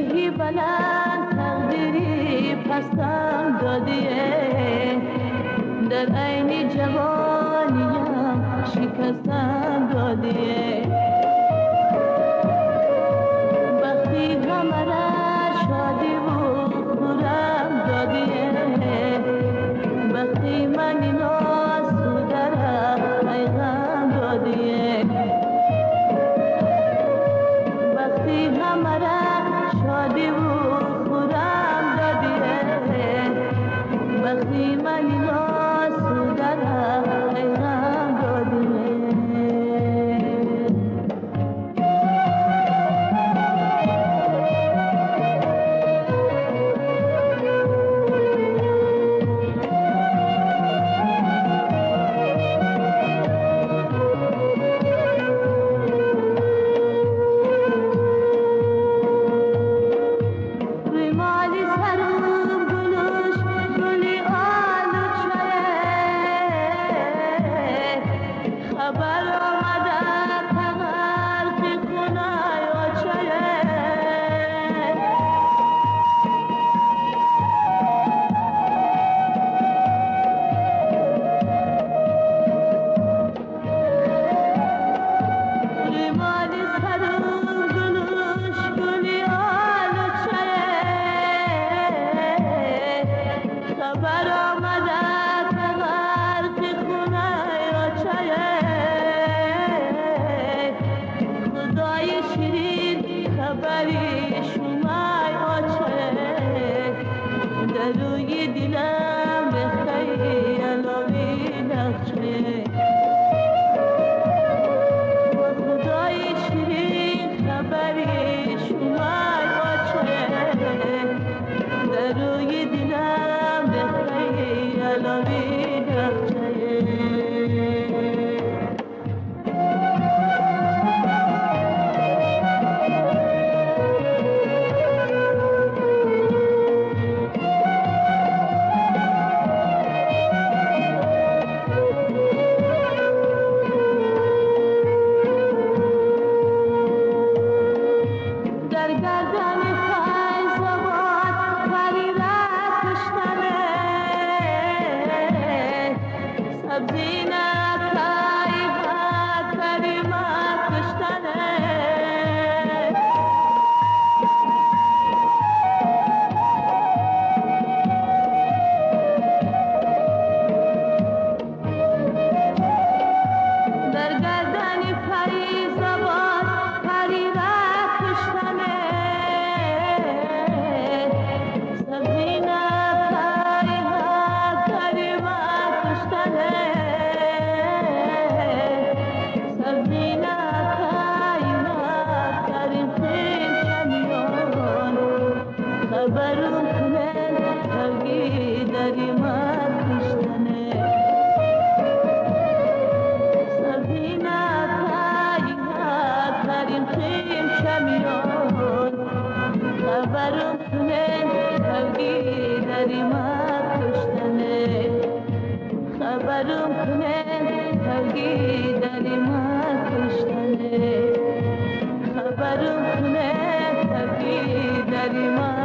کوهی بلند تقدیری پستم دادیه، در عین جوانیم شکستم دادیه. وقتی همه را شادی و خورم دادیه، وقتی من اینا سوده را پیغام دادیه. وقتی همه را شادی و خورم دادیه، وقتی من اینا سوده را پیغام دادیه. روی دلم بخی علوی نقشه، خدای شیرین خبری شما باشه. در روی دلم بخی علوی نقشه. خبرم کنه ترگی داری ما کشتنه، خبرم کنه ترگی داری ما